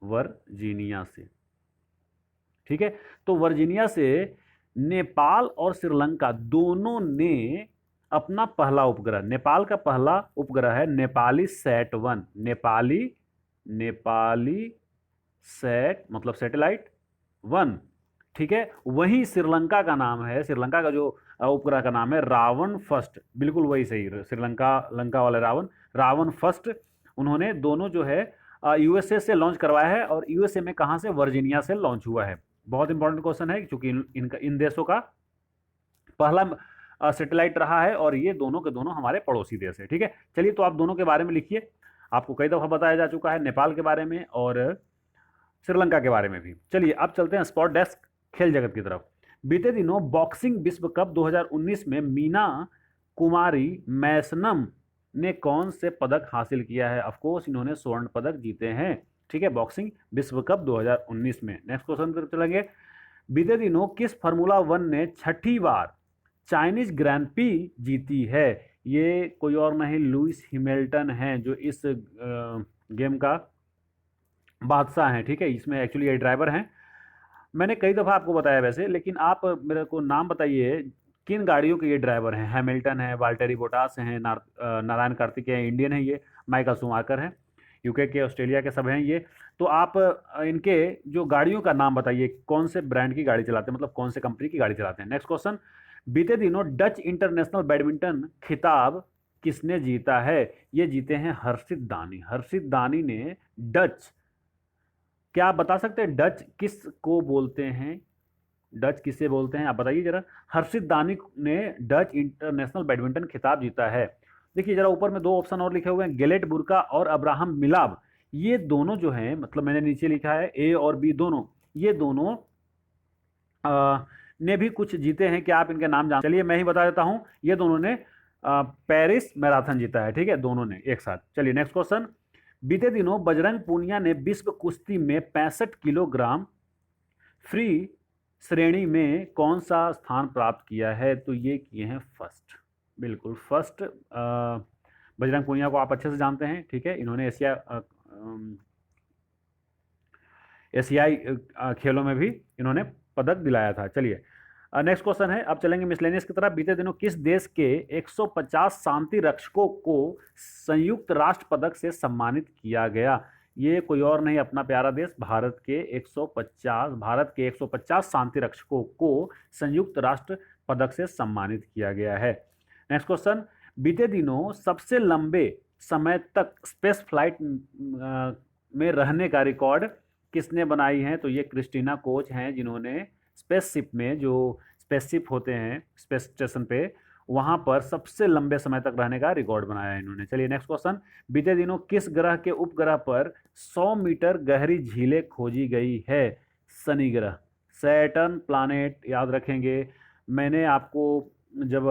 वर्जीनिया से। ठीक है, तो वर्जीनिया से नेपाल और श्रीलंका दोनों ने अपना पहला उपग्रह, नेपाल का पहला उपग्रह है नेपाली सैट-1, नेपाली सैट मतलब सैटेलाइट 1। ठीक है, वहीं श्रीलंका का नाम है, श्रीलंका का जो उपग्रह का नाम है रावण फर्स्ट, बिल्कुल वही सही, श्रीलंका, लंका वाले रावण, रावण फर्स्ट। उन्होंने दोनों जो है यूएसए से लॉन्च करवाया है, और यूएसए में कहाँ से? वर्जीनिया से लॉन्च हुआ है। बहुत इंपॉर्टेंट क्वेश्चन है, क्योंकि इन देशों का पहला सैटेलाइट रहा है, और ये दोनों के दोनों हमारे पड़ोसी देश है। ठीक है, चलिए तो आप दोनों के बारे में लिखिए। आपको कई दफ़ा बताया जा चुका है, नेपाल के बारे में और श्रीलंका के बारे में भी। चलिए अब चलते हैं स्पॉट डेस्क खेल जगत की तरफ। बीते दिनों बॉक्सिंग विश्व कप 2019 में मीना कुमारी मैसनम ने कौन से पदक हासिल किया है? ऑफ कोर्स इन्होंने स्वर्ण पदक जीते हैं। ठीक है, बॉक्सिंग विश्व कप 2019 में। नेक्स्ट क्वेश्चन पर चलेंगे। बीते दिनों किस फार्मूला 1 ने छठी बार चाइनीज ग्रैंड प्री जीती है? ये कोई और नहीं, लुइस हैमिल्टन है जो इस गेम का बादशाह हैं। ठीक है, इसमें एक्चुअली ये ड्राइवर हैं। मैंने कई दफ़ा आपको बताया वैसे, लेकिन आप मेरे को नाम बताइए किन गाड़ियों के ये ड्राइवर हैं? हैमिल्टन है, वाल्टेरी बोटास हैं, नारायण कार्तिकेय इंडियन है, ये माइकल शूमाकर हैं, यूके के, ऑस्ट्रेलिया के सब हैं ये। तो आप इनके जो गाड़ियों का नाम बताइए, कौन से ब्रांड की गाड़ी चलाते हैं, मतलब कौन से कंपनी की गाड़ी चलाते हैं। Next question. बीते दिनों डच इंटरनेशनल बैडमिंटन खिताब किसने जीता है? ये जीते हैं हर्षित दानी। हर्षित दानी ने डच, क्या आप बता सकते हैं डच किस को बोलते हैं? डच किसे बोलते हैं आप बताइए जरा। हर्षित दानी ने डच इंटरनेशनल बैडमिंटन खिताब जीता है। देखिए जरा ऊपर में दो ऑप्शन और लिखे हुए हैं, गेलेट बुर्का और अब्राहम मिलाब। ये दोनों जो हैं, मतलब मैंने नीचे लिखा है ए और बी दोनों, ये दोनों ने भी कुछ जीते हैं। क्या आप इनके नाम जान? चलिए मैं ही बता देता हूं, ये दोनों ने पेरिस मैराथन जीता है। ठीक है, दोनों ने एक साथ। चलिए नेक्स्ट क्वेश्चन। बीते दिनों बजरंग पूनिया ने विश्व कुश्ती में 65 किलोग्राम फ्री श्रेणी में कौन सा स्थान प्राप्त किया है? तो ये किए हैं फर्स्ट, बिल्कुल फर्स्ट। बजरंग पूनिया को आप अच्छे से जानते हैं। ठीक है, इन्होंने एशियाई खेलों में भी इन्होंने पदक दिलाया था। चलिए नेक्स्ट क्वेश्चन है, अब चलेंगे मिसलेनियस की तरफ। बीते दिनों किस देश के 150 शांति रक्षकों को संयुक्त राष्ट्र पदक से सम्मानित किया गया? ये कोई और नहीं, अपना प्यारा देश भारत के 150 शांति रक्षकों को संयुक्त राष्ट्र पदक से सम्मानित किया गया है। Next question. बीते दिनों सबसे लंबे समय तक स्पेस फ्लाइट में रहने का रिकॉर्ड किसने बनाई है? तो ये क्रिस्टीना कोच हैं, जिन्होंने स्पेसशिप में, जो स्पेसशिप होते हैं स्पेस स्टेशन पे, वहां पर सबसे लंबे समय तक रहने का रिकॉर्ड बनाया है इन्होंने। चलिए नेक्स्ट क्वेश्चन। बीते दिनों किस ग्रह के उपग्रह पर 100 मीटर गहरी झीलें खोजी गई है? शनि ग्रह, सैटर्न प्लैनेट, याद रखेंगे। मैंने आपको जब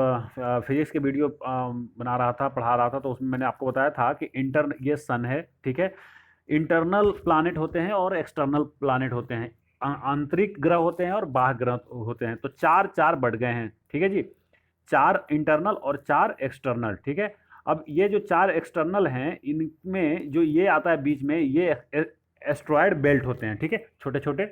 फिजिक्स के वीडियो बना रहा था, पढ़ा रहा था, तो उसमें मैंने आपको बताया था कि ये सन है। ठीक है, इंटरनल प्लानेट होते हैं और एक्सटर्नल प्लानेट होते हैं, आंतरिक ग्रह होते हैं और बाह्य ग्रह होते हैं। तो चार चार बढ़ गए हैं, ठीक है जी, 4 इंटरनल और 4 एक्सटर्नल, ठीक है। अब ये जो 4 एक्सटर्नल हैं, इनमें जो ये आता है बीच में, ये एस्ट्रॉयड बेल्ट होते हैं, ठीक है, छोटे छोटे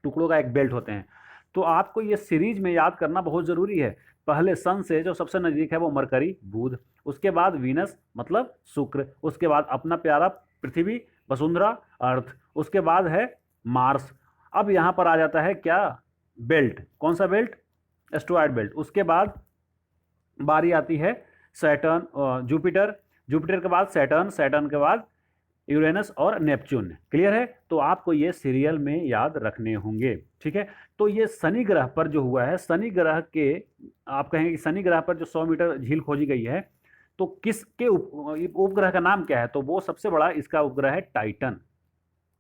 टुकड़ों का एक बेल्ट होते हैं। तो आपको ये सीरीज में याद करना बहुत जरूरी है। पहले सन से जो सबसे नजदीक है वो मरकरी बुध, उसके बाद वीनस मतलब शुक्र, उसके बाद अपना प्यारा पृथ्वी वसुंधरा अर्थ, उसके बाद है मार्स। अब यहां पर आ जाता है क्या, बेल्ट, कौन सा बेल्ट, एस्ट्रॉयड बेल्ट। उसके बाद बारी आती है सैटर्न, जुपिटर, जुपिटर के बाद सैटर्न, सैटर्न के बाद यूरेनस और नेपच्यून। क्लियर है, तो आपको ये सीरियल में याद रखने होंगे, ठीक है। तो ये शनि ग्रह पर जो हुआ है, शनि ग्रह के, आप कहेंगे कि शनि ग्रह पर जो 100 मीटर झील खोजी गई है, तो किसके उपग्रह का नाम क्या है, तो वो सबसे बड़ा इसका उपग्रह है टाइटन।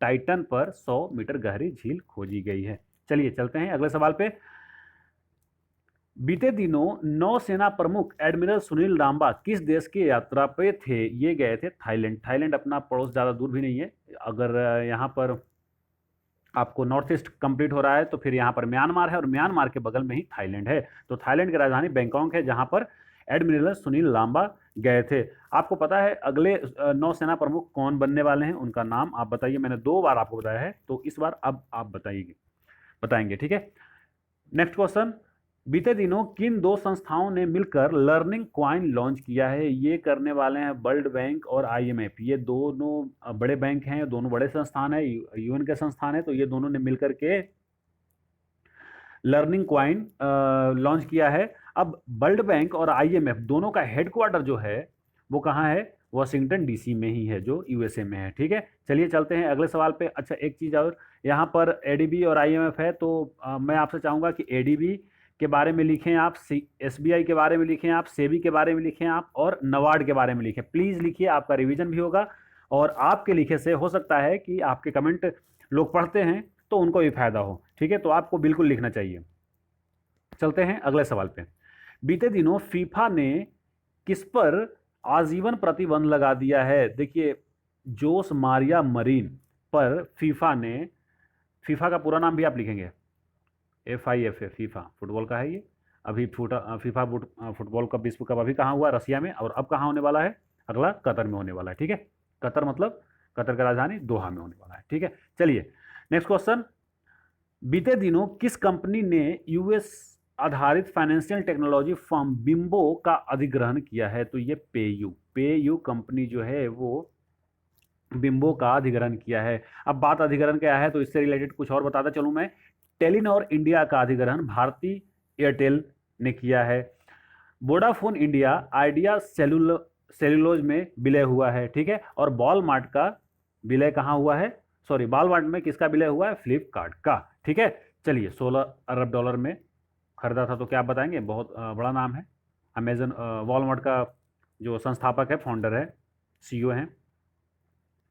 टाइटन पर 100 मीटर गहरी झील खोजी गई है। चलिए चलते हैं अगले सवाल पे। बीते दिनों नौसेना प्रमुख एडमिरल सुनील लांबा किस देश की यात्रा पे थे, ये गए थे थाईलैंड। थाईलैंड अपना पड़ोस, ज़्यादा दूर भी नहीं है। अगर यहाँ पर आपको नॉर्थ ईस्ट कंप्लीट हो रहा है तो फिर यहाँ पर म्यांमार है, और म्यांमार के बगल में ही थाईलैंड है। तो थाईलैंड की राजधानी बैंकॉक है, जहाँ पर एडमिरल सुनील लांबा गए थे। आपको पता है अगले नौसेना प्रमुख कौन बनने वाले हैं, उनका नाम आप बताइए। मैंने 2 बार आपको बताया है, तो इस बार अब आप बताएंगे, ठीक है। नेक्स्ट क्वेश्चन, बीते दिनों किन 2 संस्थाओं ने मिलकर लर्निंग क्वाइन लॉन्च किया है। ये करने वाले हैं वर्ल्ड बैंक और आईएमएफ। ये दोनों बड़े बैंक हैं, दोनों बड़े संस्थान है, यूएन के संस्थान है। तो ये दोनों ने मिलकर के लर्निंग क्वाइन लॉन्च किया है। अब वर्ल्ड बैंक और आईएमएफ दोनों का हेडक्वार्टर जो है वो कहाँ है, वॉशिंगटन डीसी में ही है, जो यूएसए में है, ठीक है। चलिए चलते हैं अगले सवाल पे। अच्छा एक चीज़ और, यहाँ पर एडीबी और आईएमएफ है, तो मैं आपसे चाहूँगा कि एडीबी के बारे में लिखें आप, एसबीआई के बारे में लिखें आप, सेबी के बारे में लिखें आप, और नबार्ड के बारे में लिखें। प्लीज़ लिखिए, आपका रिवीजन भी होगा, और आपके लिखे से हो सकता है कि आपके कमेंट लोग पढ़ते हैं तो उनको भी फायदा हो, ठीक है। तो आपको बिल्कुल लिखना चाहिए। चलते हैं अगले सवाल पे। बीते दिनों फीफा ने किस पर आजीवन प्रतिबंध लगा दिया है। देखिए, जोस मारिया मरीन पर फीफा का पूरा नाम भी आप लिखेंगे, FIFA, फीफा फुटबॉल का है ये। अभी फीफा फुटबॉल का विश्व कप अभी कहाँ हुआ, रसिया में, और अब कहाँ होने वाला है, अगला कतर में होने वाला है, ठीक है। कतर मतलब कतर का राजधानी दोहा में होने वाला है, ठीक है। चलिए नेक्स्ट क्वेश्चन, बीते दिनों किस कंपनी ने यूएस आधारित फाइनेंशियल टेक्नोलॉजी फर्म बिम्बो का अधिग्रहण किया है। तो ये पेयू कंपनी जो है वो बिम्बो का अधिग्रहण किया है। अब बात अधिग्रहण क्या है, तो इससे रिलेटेड कुछ और बताता चलूं मैं। टेलीनॉर इंडिया का अधिग्रहण भारती एयरटेल ने किया है। वोडाफोन इंडिया आइडिया सेलुलोज में विलय हुआ है, ठीक है। और वॉलमार्ट का विलय कहाँ हुआ है, सॉरी, वॉलमार्ट में किसका विलय हुआ है, फ्लिपकार्ट का, ठीक है। चलिए, $16 अरब में खरीदा था, तो क्या आप बताएंगे, बहुत बड़ा नाम है। अमेजन, वॉलमार्ट का जो संस्थापक है, फाउंडर है, सीईओ हैं।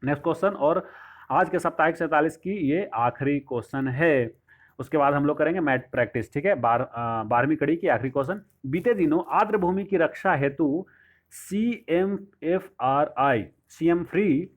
नेक्स्ट क्वेश्चन, और आज के साप्ताहिक 47 की ये आखिरी क्वेश्चन है। उसके बाद हम लोग करेंगे मैथ प्रैक्टिस, ठीक है। 12वीं कड़ी की आखिरी क्वेश्चन, बीते दिनों आर्द्र भूमि की रक्षा हेतु CM फ्री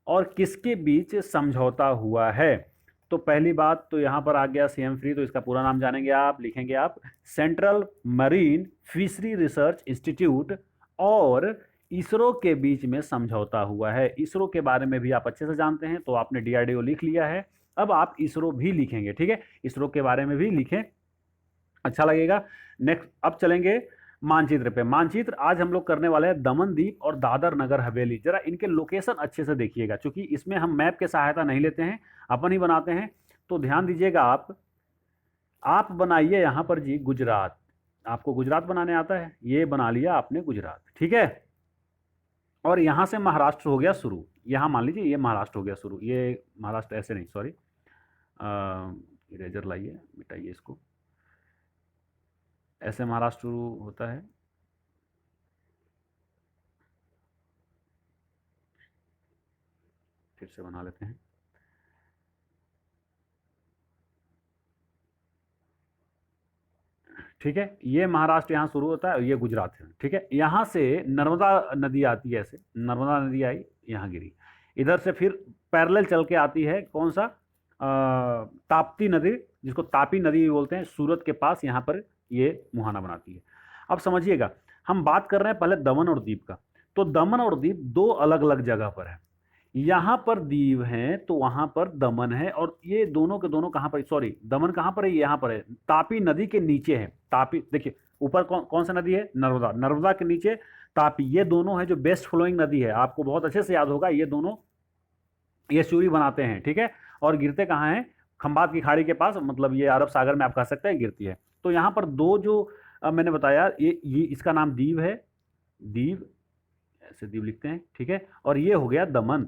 और किसके बीच समझौता हुआ है। तो पहली बात तो यहाँ पर आ गया CM फ्री, तो इसका पूरा नाम जानेंगे आप, लिखेंगे आप, central marine fishery research institute और इसरो के बीच में समझौता हुआ है। इसरो के बारे में भी आप अच्छे से जानते हैं, तो आपने DRDO लिख लिया है, अब आप इसरो भी लिखेंगे, ठीक है। इसरो के बारे में भी लिखें, अच्छा लगेगा। नेक्स्ट, अब चलेंगे मानचित्र पे। मानचित्र आज हम लोग करने वाले हैं दमनदीप और दादर नगर हवेली। जरा इनके लोकेशन अच्छे से देखिएगा, क्योंकि इसमें हम मैप की सहायता नहीं लेते हैं, अपन ही बनाते हैं। तो ध्यान दीजिएगा, आप बनाइए यहाँ पर जी गुजरात। आपको गुजरात बनाने आता है, ये बना लिया आपने गुजरात, ठीक है। और यहाँ से महाराष्ट्र हो गया शुरू, यहाँ मान लीजिए ये महाराष्ट्र हो गया शुरू, ये महाराष्ट्र ऐसे नहीं, सॉरी, इरेजर लाइए, मिटाइए इसको, ऐसे महाराष्ट्र शुरू होता है। फिर से बना लेते हैं, ठीक है। ये महाराष्ट्र यहाँ शुरू होता है और ये गुजरात है, ठीक है। यहाँ से नर्मदा नदी आती है, ऐसे नर्मदा नदी आई, यहाँ गिरी, इधर से फिर पैरेलल चल के आती है कौन सा, ताप्ती नदी, जिसको तापी नदी भी बोलते हैं, सूरत के पास यहाँ पर ये मुहाना बनाती है। अब समझिएगा, हम बात कर रहे हैं पहले दमन और दीव का। तो दमन और दीव दो अलग अलग जगह पर है, यहाँ पर दीव है तो वहां पर दमन है, और ये दोनों के दोनों कहाँ पर, सॉरी दमन कहाँ पर है, यहाँ पर है, तापी नदी के नीचे है। तापी देखिए ऊपर कौन सा नदी है, नर्मदा, नर्मदा के नीचे तापी, ये दोनों है जो बेस्ट फ्लोइंग नदी है, आपको बहुत अच्छे से याद होगा, ये दोनों ये सूरी बनाते हैं, ठीक है। और गिरते कहाँ हैं, खंबात की खाड़ी के पास, मतलब ये अरब सागर में आप कह सकते हैं गिरती है। तो यहाँ पर दो जो मैंने बताया, ये इसका नाम दीव है, दीव, ऐसे दीव लिखते हैं, ठीक है। और ये हो गया दमन,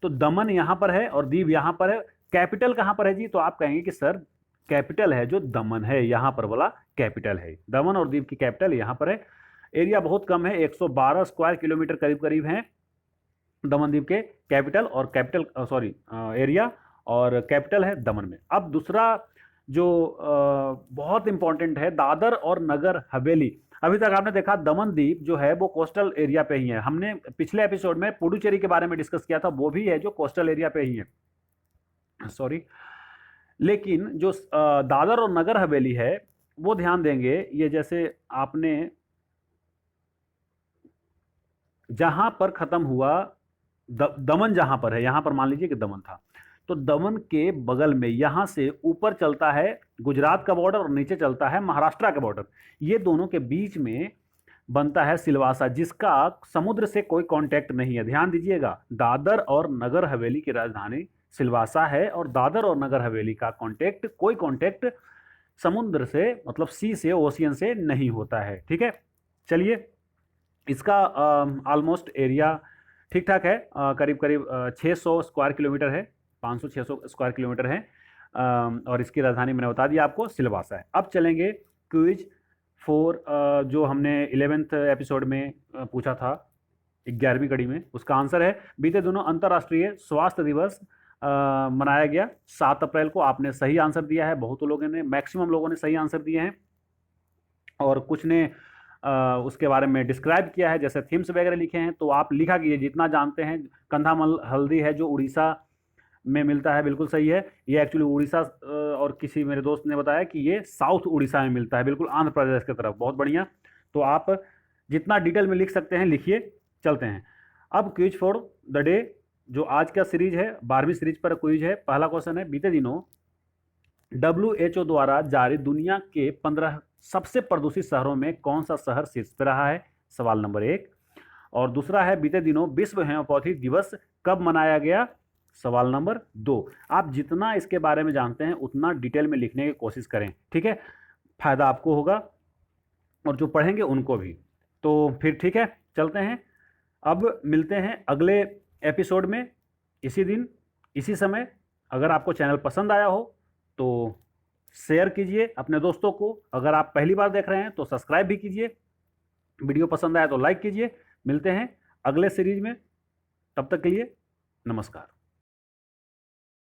तो दमन यहाँ पर है और दीव यहाँ पर है। कैपिटल कहाँ पर है जी, तो आप कहेंगे कि सर कैपिटल है जो दमन है, यहाँ पर वाला कैपिटल है, दमन और दीव की कैपिटल यहाँ पर है। एरिया बहुत कम है, 112 स्क्वायर किलोमीटर करीब करीब है दमन द्वीप के कैपिटल, और कैपिटल सॉरी एरिया, और कैपिटल है दमन में। अब दूसरा जो बहुत इंपॉर्टेंट है, दादर और नगर हवेली। अभी तक आपने देखा दमन द्वीप जो है वो कोस्टल एरिया पे ही है, हमने पिछले एपिसोड में पुडुचेरी के बारे में डिस्कस किया था, वो भी है जो कोस्टल एरिया पे ही है, सॉरी। लेकिन जो दादर और नगर हवेली है वो ध्यान देंगे, ये जैसे आपने जहां पर खत्म हुआ दमन, जहां पर है, यहां पर मान लीजिए कि दमन था, तो दमन के बगल में यहां से ऊपर चलता है गुजरात का बॉर्डर और नीचे चलता है महाराष्ट्र का बॉर्डर, ये दोनों के बीच में बनता है सिलवासा, जिसका समुद्र से कोई कांटेक्ट नहीं है। ध्यान दीजिएगा, दादर और नगर हवेली की राजधानी सिलवासा है, और दादर और नगर हवेली का कोई कांटेक्ट समुद्र से, मतलब सी से, ओशियन से नहीं होता है, ठीक है। चलिए, इसका ऑलमोस्ट एरिया ठीक ठाक है, करीब करीब 600 स्क्वायर किलोमीटर है, 500-600 स्क्वायर किलोमीटर है, और इसकी राजधानी मैंने बता दिया आपको, सिलवासा है। अब चलेंगे क्विज 4, जो हमने 11th एपिसोड में पूछा था 11वीं कड़ी में, उसका आंसर है बीते दिनों अंतर्राष्ट्रीय स्वास्थ्य दिवस मनाया गया 7 अप्रैल को। आपने सही आंसर दिया है, बहुत लोगों ने, मैक्सिमम लोगों ने सही आंसर दिए हैं, और कुछ ने उसके बारे में डिस्क्राइब किया है, जैसे थीम्स वगैरह लिखे हैं। तो आप लिखा कीजिए जितना जानते हैं। कंधामल हल्दी है जो उड़ीसा में मिलता है, बिल्कुल सही है, ये एक्चुअली उड़ीसा, और किसी मेरे दोस्त ने बताया कि ये साउथ उड़ीसा में मिलता है, बिल्कुल आंध्र प्रदेश की तरफ। बहुत बढ़िया, तो आप जितना डिटेल में लिख सकते हैं लिखिए। चलते हैं अब क्विज फॉर द डे, जो आज का सीरीज है, 12वीं सीरीज पर क्विज है। पहला क्वेश्चन है, बीते दिनों WHO द्वारा जारी दुनिया के 15 सबसे प्रदूषित शहरों में कौन सा शहर शीर्ष पर रहा है, सवाल नंबर 1। और दूसरा है, बीते दिनों विश्व हेमोपैथी दिवस कब मनाया गया, सवाल नंबर 2। आप जितना इसके बारे में जानते हैं उतना डिटेल में लिखने की कोशिश करें, ठीक है, फायदा आपको होगा और जो पढ़ेंगे उनको भी। तो फिर ठीक है, चलते हैं, अब मिलते हैं अगले एपिसोड में, इसी दिन इसी समय। अगर आपको चैनल पसंद आया हो तो शेयर कीजिए अपने दोस्तों को, अगर आप पहली बार देख रहे हैं तो सब्सक्राइब भी कीजिए, वीडियो पसंद आया तो लाइक कीजिए। मिलते हैं अगले सीरीज में, तब तक के लिए नमस्कार।